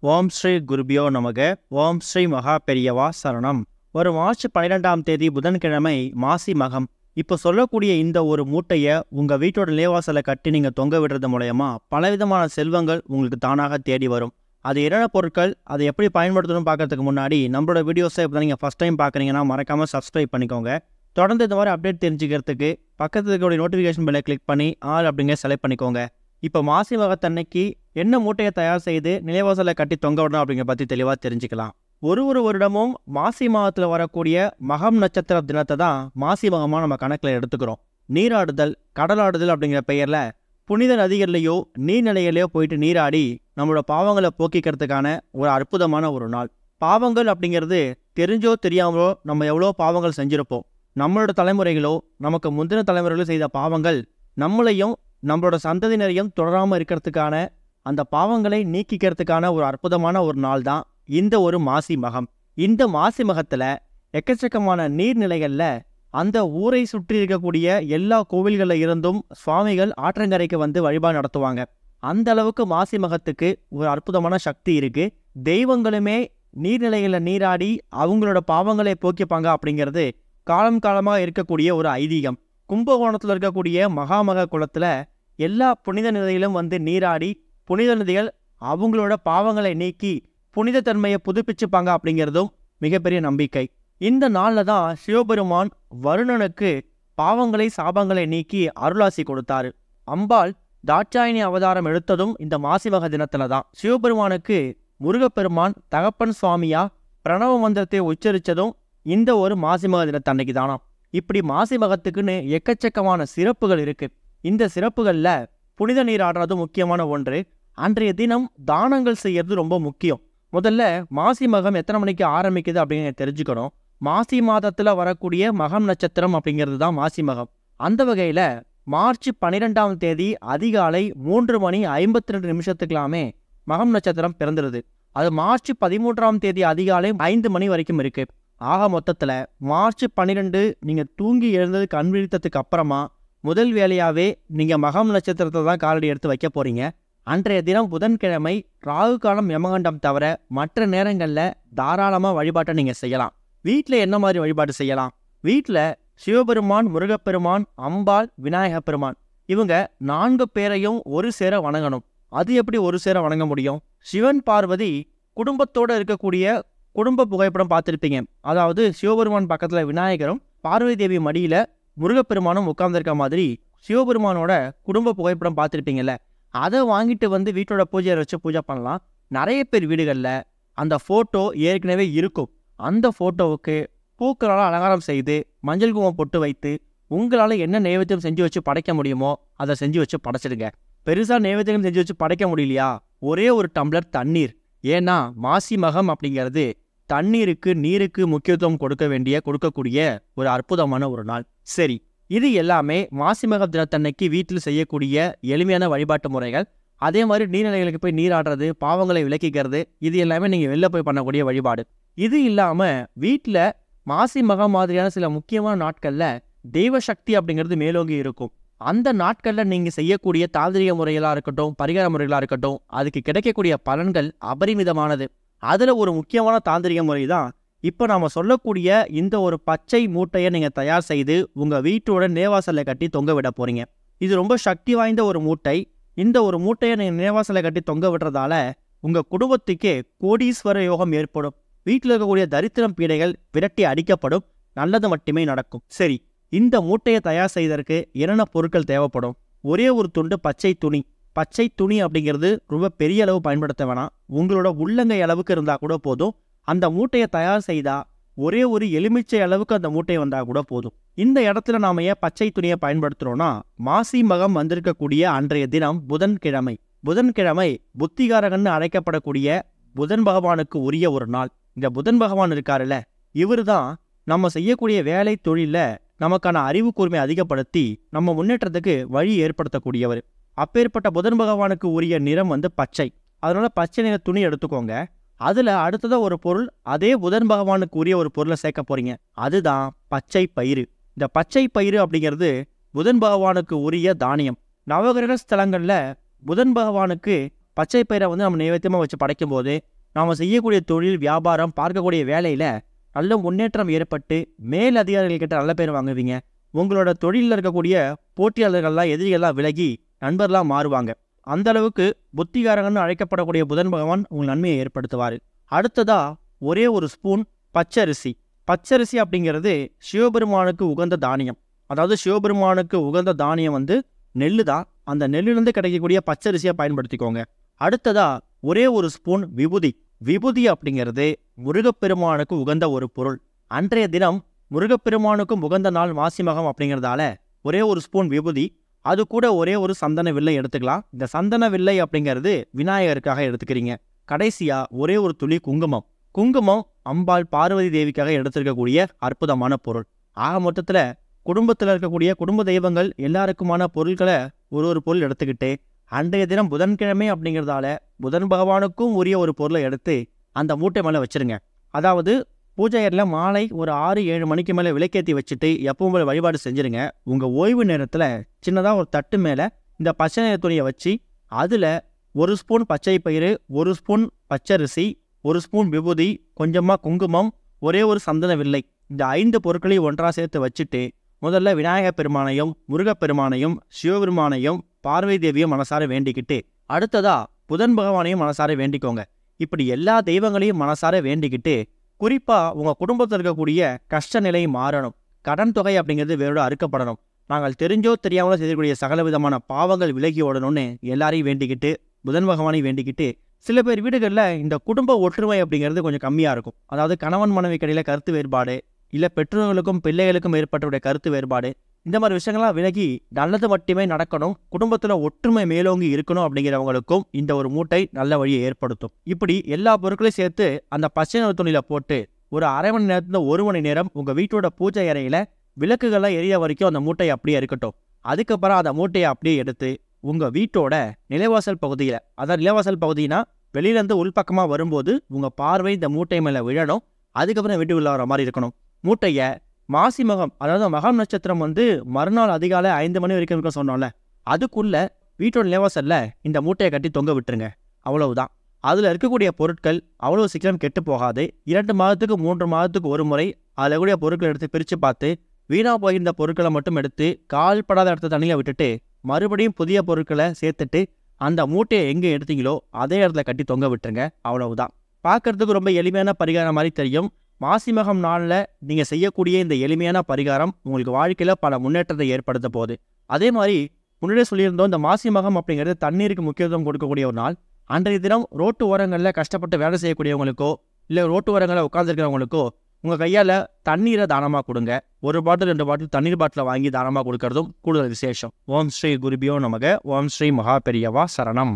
ஓம் ஸ்ரீ குருபியோ நமக. ஓம் ஸ்ரீ மகா பெரியவா சரணம். வரும் மார்ச் 12ஆம் தேதி புதன்கிழமை மாசி மகம். இப்போ சொல்லக்கூடிய இந்த ஒரு மூட்டையை உங்கள் வீட்டோட நிலைவாசலை கட்டி நீங்கள் தொங்க விடுறது மூலயமா பலவிதமான செல்வங்கள் உங்களுக்கு தானாக தேடி வரும். அது என்னென்ன பொருட்கள், அதை எப்படி பயன்படுத்தணும்னு பார்க்கறதுக்கு முன்னாடி நம்மளோட வீடியோஸை இப்போ நீங்கள் ஃபஸ்ட் டைம் பார்க்குறீங்கன்னா மறக்காமல் சப்ஸ்கிரைப் பண்ணிக்கோங்க. தொடர்ந்து இந்த மாதிரி அப்டேட் தெரிஞ்சுக்கிறதுக்கு பக்கத்தில் இருக்கக்கூடிய நோட்டிஃபிகேஷன் பெல்லை கிளிக் பண்ணி ஆல் அப்படிங்க செலக்ட் பண்ணிக்கோங்க. இப்போ மாசி மகத்தன்னைக்கு என்ன மூட்டையை தயார் செய்து நிலைவாசலை கட்டி தொங்க விடணும் அப்படிங்கிற பற்றி தெளிவாக தெரிஞ்சுக்கலாம். ஒரு வருடமும் மாசி மாதத்தில் வரக்கூடிய மகம் நட்சத்திர தினத்தை தான் மாசி மகமாக நம்ம கணக்கில் எடுத்துக்கிறோம். நீராடுதல், கடலாடுதல் அப்படிங்கிற பெயரில் புனித நதிகள்லையோ நீர்நிலைகளையோ போயிட்டு நீராடி நம்மளோட பாவங்களை போக்கிக்கிறதுக்கான ஒரு அற்புதமான ஒரு நாள். பாவங்கள் அப்படிங்கிறது தெரிஞ்சோ தெரியாமலோ நம்ம எவ்வளோ பாவங்கள் செஞ்சுருப்போம். நம்மளோட தலைமுறைகளோ நமக்கு முந்தின தலைமுறைகளோ செய்த பாவங்கள் நம்மளையும் நம்மளோட சந்ததியினரையும் தொடராமல் இருக்கிறதுக்கான, அந்த பாவங்களை நீக்கிக்கிறதுக்கான ஒரு அற்புதமான ஒரு நாள் தான் இந்த ஒரு மாசி மகம். இந்த மாசி மகத்தில் எக்கச்சக்கமான நீர்நிலைகளில் அந்த ஊரை சுற்றி இருக்கக்கூடிய எல்லா கோவில்களில் இருந்தும் சுவாமிகள் ஆற்றங்கரைக்கு வந்து வழிபாடு நடத்துவாங்க. அந்த அளவுக்கு மாசி மகத்துக்கு ஒரு அற்புதமான சக்தி இருக்கு. தெய்வங்களுமே நீர்நிலைகளில் நீராடி அவங்களோட பாவங்களை போக்கிப்பாங்க அப்படிங்கிறது காலம் காலமாக இருக்கக்கூடிய ஒரு ஐதீகம். கும்பகோணத்தில் இருக்கக்கூடிய மகாமக குளத்தில் எல்லா புனித நிலையிலும் வந்து நீராடி புனித நதிகள் அவங்களோட பாவங்களை நீக்கி புனித தன்மையை புதுப்பிச்சுப்பாங்க அப்படிங்கிறதும் மிகப்பெரிய நம்பிக்கை. இந்த நாளில் தான் சிவபெருமான் வருணனுக்கு பாவங்களை சாபங்களை நீக்கி அருளாசி கொடுத்தாரு. அம்பாள் தாட்சாயினி அவதாரம் எடுத்ததும் இந்த மாசிமக தினத்துல தான். சிவபெருமானுக்கு முருகப்பெருமான் தகப்பன் சுவாமியா பிரணவ மந்திரத்தை உச்சரித்ததும் இந்த ஒரு மாசிமக தினத்தன்னைக்கு தானாம். இப்படி மாசி மகத்துக்குன்னு எக்கச்சக்கமான சிறப்புகள் இருக்கு. இந்த சிறப்புகளில் புனித நீராடுறது முக்கியமான ஒன்று. அன்றைய தினம் தானங்கள் செய்யறது ரொம்ப முக்கியம். முதல்ல மாசி மகம் எத்தனை மணிக்கு ஆரம்பிக்குது அப்படின்னு தெரிஞ்சுக்கணும். மாசி மாதத்தில் வரக்கூடிய மகம் நட்சத்திரம் அப்படிங்கிறது தான் மாசி மகம். அந்த வகையில் மார்ச் 12ஆம் தேதி அதிகாலை 3:52 மகம் நட்சத்திரம் பிறந்துடுது. அது மார்ச் 13ஆம் தேதி அதிகாலை 5 மணி வரைக்கும் இருக்கு. ஆக மொத்தத்தில் மார்ச் 12 நீங்கள் தூங்கி எழுந்தது கண் விழித்ததுக்கு அப்புறமா முதல் வேலையாகவே நீங்கள் மகம் நட்சத்திரத்தை தான் காலடி எடுத்து வைக்க போகிறீங்க. அன்றைய தினம் புதன்கிழமை ராகு காலம் யமகண்டம் தவிர மற்ற நேரங்களில் தாராளமாக வழிபாட்டை நீங்கள் செய்யலாம். வீட்டில் என்ன மாதிரி வழிபாடு செய்யலாம்? வீட்டில் சிவபெருமான், முருகப்பெருமான், அம்பாள், விநாயகப் பெருமான் இவங்க 4 பேரையும் ஒரு சேர வணங்கணும். அது எப்படி ஒரு சேர வணங்க முடியும்? சிவன் பார்வதி குடும்பத்தோடு இருக்கக்கூடிய குடும்ப புகைப்படம் பார்த்துருப்பீங்க. அதாவது சிவபெருமான் பக்கத்தில் விநாயகரும் பார்வதி தேவி மடியில் முருகப்பெருமானும் உட்கார்ந்துருக்க மாதிரி சிவபெருமானோட குடும்ப புகைப்படம் பார்த்துருப்பீங்கல்ல, அதை வாங்கிட்டு வந்து வீட்டோட பூஜையை வச்சு பூஜை பண்ணலாம். நிறைய பேர் வீடுகளில் அந்த ஃபோட்டோ ஏற்கனவே இருக்கும். அந்த ஃபோட்டோவுக்கு பூக்களால் அலங்காரம் செய்து மஞ்சள் குங்குமம் பொட்டு வைத்து உங்களால் என்ன நைவேத்தியம் செஞ்சு வச்சு படைக்க முடியுமோ அதை செஞ்சு வச்சு படைச்சிடுங்க. பெருசாக நைவேத்தியம் செஞ்சு வச்சு படைக்க முடியலையா, ஒரே ஒரு டம்ளர் தண்ணீர். ஏன்னா மாசி மகம் அப்படிங்கிறது தண்ணீருக்கு, நீருக்கு முக்கியத்துவம் கொடுக்கக்கூடிய ஒரு அற்புதமான ஒரு நாள். சரி, இது எல்லாமே மாசி மகம் தினத்தன்னைக்கு வீட்டில் செய்யக்கூடிய எளிமையான வழிபாட்டு முறைகள். அதே மாதிரி நீர்நிலைகளுக்கு போய் நீராடுறது, பாவங்களை விலக்கிக்கிறது, இது எல்லாமே நீங்கள் வெளில போய் பண்ணக்கூடிய வழிபாடு. இது இல்லாமல் வீட்டில் மாசி மகம் மாதிரியான சில முக்கியமான நாட்களில் தெய்வ சக்தி அப்படிங்கிறது மேலோங்கி இருக்கும். அந்த நாட்களில் நீங்கள் செய்யக்கூடிய தாந்திரிக முறைகளாக இருக்கட்டும், பரிகார முறைகளாக இருக்கட்டும், அதுக்கு கிடைக்கக்கூடிய பலன்கள் அபரிமிதமானது. அதில் ஒரு முக்கியமான தாந்திரிக முறை தான் இப்போ நாம் சொல்லக்கூடிய இந்த ஒரு பச்சை மூட்டையை நீங்கள் தயார் செய்து உங்கள் வீட்டோட நிலைவாசலை கட்டி தொங்க விட போகிறீங்க. இது ரொம்ப சக்தி வாய்ந்த ஒரு மூட்டை. இந்த ஒரு மூட்டையை நீங்கள் நிலைவாசலை கட்டி தொங்க விடுறதால உங்கள் குடும்பத்துக்கே கோடீஸ்வர யோகம் ஏற்படும். வீட்டில் இருக்கக்கூடிய தரித்திரம் பீடைகள் விரட்டி அடிக்கப்படும். நல்லது மட்டுமே நடக்கும். சரி, இந்த மூட்டையை தயார் செய்வதற்கு என்னென்ன பொருட்கள் தேவைப்படும்? ஒரே ஒரு துண்டு பச்சை துணி. பச்சை துணி அப்படிங்கிறது ரொம்ப பெரிய அளவு பயன்படுத்த வேணாம். உங்களோட உள்ளங்கை அளவுக்கு இருந்தால் கூட போதும். அந்த மூட்டையை தயார் செய்தால் ஒரே ஒரு எலுமிச்சை அளவுக்கு அந்த மூட்டை வந்தால் கூட போதும். இந்த இடத்துல நாம் ஏன் பச்சை துணியை பயன்படுத்துகிறோன்னா, மாசி மகம் வந்திருக்கக்கூடிய அன்றைய தினம் புதன்கிழமை. புதன்கிழமை புத்திகாரகன்னு அழைக்கப்படக்கூடிய புதன் பகவானுக்கு உரிய ஒரு நாள். இந்த புதன் பகவான் இருக்காருல்ல, இவர் தான் நம்ம செய்யக்கூடிய வேலை தொழிலில் நமக்கான அறிவு கூர்மை அதிகப்படுத்தி நம்ம முன்னேற்றத்துக்கு வழி ஏற்படுத்தக்கூடியவர். அப்பேற்பட்ட புதன் பகவானுக்கு உரிய நிறம் வந்து பச்சை. அதனால பச்சை நிற துணி எடுத்துக்கோங்க. அதில் அடுத்ததாக ஒரு பொருள், அதே புதன் பகவானுக்கு உரிய ஒரு பொருளை சேர்க்க போறீங்க. அதுதான் பச்சை பயிறு. இந்த பச்சை பயிறு அப்படிங்கிறது புதன் பகவானுக்கு உரிய தானியம். நவகிரக ஸ்தலங்களில் புதன் பகவானுக்கு பச்சை பயிரை வந்து நம்ம நைவேத்தியமாக வச்சு படைக்கும்போது நாம் செய்யக்கூடிய தொழில், வியாபாரம், பார்க்கக்கூடிய வேலையில் நல்ல முன்னேற்றம் ஏற்பட்டு மேல் அதிகாரிகள்கிட்ட நல்ல பேர் வாங்குவீங்க. உங்களோட தொழிலில் இருக்கக்கூடிய போட்டியாளர்கள்லாம், எதிரிகள்லாம் விலகி நண்பர்களாக மாறுவாங்க. அந்த அளவுக்கு புத்திகாரங்கன்னு அழைக்கப்படக்கூடிய புதன் பகவான் உங்கள் நன்மையை ஏற்படுத்துவார். அடுத்ததா ஒரே ஒரு ஸ்பூன் பச்சரிசி. பச்சரிசி அப்படிங்கிறது சிவபெருமானுக்கு உகந்த தானியம். அதாவது சிவபெருமானுக்கு உகந்த தானியம் வந்து நெல்லு தான். அந்த நெல்லிலிருந்து கிடைக்கக்கூடிய பச்சரிசியை பயன்படுத்திக்கோங்க. அடுத்ததா ஒரே ஒரு ஸ்பூன் விபூதி. விபூதி அப்படிங்கிறது முருகப்பெருமானுக்கு உகந்த ஒரு பொருள். அன்றைய தினம் முருகப்பெருமானுக்கும் உகந்த நாள் மாசி மகம் அப்படிங்கிறதால ஒரே ஒரு ஸ்பூன் விபூதி, அது கூட ஒரே ஒரு சந்தன வில்லை எடுத்துக்கலாம். இந்த சந்தன வில்லை அப்படிங்கிறது விநாயகருக்காக எடுத்துக்கிறீங்க. கடைசியா ஒரே ஒரு துளி குங்குமம். குங்குமம் அம்பாள் பார்வதி தேவிக்காக எடுத்திருக்கக்கூடிய அற்புதமான பொருள். ஆக மொத்தத்தில் குடும்பத்தில் இருக்கக்கூடிய குடும்ப தெய்வங்கள் எல்லாருக்குமான பொருட்களை ஒரு பொருள் எடுத்துக்கிட்டு அன்றைய தினம் புதன்கிழமை அப்படிங்கிறதால புதன் பகவானுக்கும் உரிய ஒரு பொருளை எடுத்து அந்த மூட்டை மேலே வச்சிருங்க. அதாவது பூஜை அறையில் மாலை ஒரு 6-7 மணிக்கு மேலே விளக்கேற்றி வச்சுட்டு எப்பவும் போல வழிபாடு செஞ்சுருங்க. உங்கள் ஓய்வு நேரத்தில் சின்னதாக ஒரு தட்டு மேலே இந்த பச்சை நிற துணியை வச்சு அதில் 1 ஸ்பூன் பச்சை பயிறு, 1 ஸ்பூன் பச்சரிசி, 1 ஸ்பூன் விபூதி, கொஞ்சமாக குங்குமம், ஒரே ஒரு சந்தன வில்லை, இந்த 5 பொருட்களையும் ஒன்றாக சேர்த்து வச்சுட்டு முதல்ல விநாயகப் பெருமானையும், முருகப்பெருமானையும், சிவபெருமானையும், பார்வதி தேவியும் மனசார வேண்டிக்கிட்டு அடுத்ததா புதன் பகவானையும் மனசார வேண்டிக்கோங்க. இப்படி எல்லா தெய்வங்களையும் மனசார வேண்டிக்கிட்டு குறிப்பாக உங்கள் குடும்பத்தில் இருக்கக்கூடிய கஷ்ட நிலை மாறணும், கடன் தொகை அப்படிங்கிறது வேறோட அறுக்கப்படணும், நாங்கள் தெரிஞ்சோ தெரியாமலோ செய்யக்கூடிய சகல விதமான பாவங்கள் விலகி ஓடணும்னு எல்லாரையும் வேண்டிக்கிட்டு புதன் பகவானை வேண்டிக்கிட்டு சில பேர் வீடுகளில் இந்த குடும்ப ஒற்றுமை அப்படிங்கிறது கொஞ்சம் கம்மியாக இருக்கும். அதாவது கணவன் மனைவி கடையில் கருத்து வேறுபாடு, இல்லை பெற்றோர்களுக்கும் பிள்ளைகளுக்கும் ஏற்பட்டுடைய கருத்து வேறுபாடு, இந்த மாதிரி விஷயங்கள்லாம் விலகி நல்லது மட்டுமே நடக்கணும், குடும்பத்தில் ஒற்றுமை மேலோங்கி இருக்கணும் அப்படிங்கிறவங்களுக்கும் இந்த ஒரு மூட்டை நல்ல வழியை ஏற்படுத்தும். இப்படி எல்லா பொருட்களையும் சேர்த்து அந்த பச்சை நிற துணியில் போட்டு ஒரு அரை மணி நேரத்தில் 1 மணி நேரம் உங்கள் வீட்டோட பூஜை அறையில் விளக்குகள்லாம் எரிய வரைக்கும் அந்த மூட்டையை அப்படியே இருக்கட்டும். அதுக்கப்புறம் அந்த மூட்டையை அப்படியே எடுத்து உங்கள் வீட்டோட நிலைவாசல் பகுதியில், அதாவது நிலைவாசல் பகுதினா வெளியிலேருந்து உள்பக்கமாக வரும்போது உங்கள் பார்வை இந்த மூட்டை மேலே விழணும். அதுக்கப்புறம் வீட்டுக்குள்ள வர மாதிரி இருக்கணும். மூட்டையை மாசி மகம், அதாவது மகம் நட்சத்திரம் வந்து மறுநாள் அதிகாலை 5 மணி வரைக்கும் இருக்க சொன்னோம்ல, அதுக்குள்ள வீட்டோட நிலைவாசல்ல இந்த மூட்டையை கட்டி தொங்க விட்டுருங்க. அவ்வளவுதான். அதில் இருக்கக்கூடிய பொருட்கள் அவ்வளோ சீக்கிரம் கெட்டு போகாது. 2 மாதத்துக்கு 3 மாதத்துக்கு ஒரு முறை அதில் கூடிய பொருட்கள் எடுத்து பிரித்து பார்த்து வீணாக போகின்ற பொருட்களை மட்டும் எடுத்து கால்படாத இடத்த தண்ணியில் விட்டுட்டு மறுபடியும் புதிய பொருட்களை சேர்த்துட்டு அந்த மூட்டையை எங்கே எடுத்தீங்களோ அதே இடத்துல கட்டி தொங்க விட்டுருங்க. அவ்வளவுதான். பார்க்கறதுக்கு ரொம்ப எளிமையான பரிகாரம் மாதிரி தெரியும். மாசி மகம் நாளில் நீங்கள் செய்யக்கூடிய இந்த எளிமையான பரிகாரம் உங்களுக்கு வாழ்க்கையில் பல முன்னேற்றத்தை ஏற்படுத்த போகுது. அதே மாதிரி முன்னாடியே சொல்லியிருந்தோம், இந்த மாசி மகம் அப்படிங்கிறது தண்ணீருக்கு முக்கியத்துவம் கொடுக்கக்கூடிய ஒரு நாள். அன்றைய தினம் ரோட்டு ஓரங்களில் கஷ்டப்பட்டு வேலை செய்யக்கூடியவங்களுக்கோ இல்லை ரோட்டு ஓரங்களில் உட்காந்துருக்கிறவங்களுக்கோ உங்கள் கையால் தண்ணீரை தானமாக கொடுங்க. 1 பாட்டில் 2 பாட்டில் தண்ணீர் பாட்டிலை வாங்கி தானமாக கொடுக்கறதும் கூடுதல் விசேஷம். ஓம் ஸ்ரீ குருபியோ நமக. ஓம் ஸ்ரீ மகா பெரியவா சரணம்.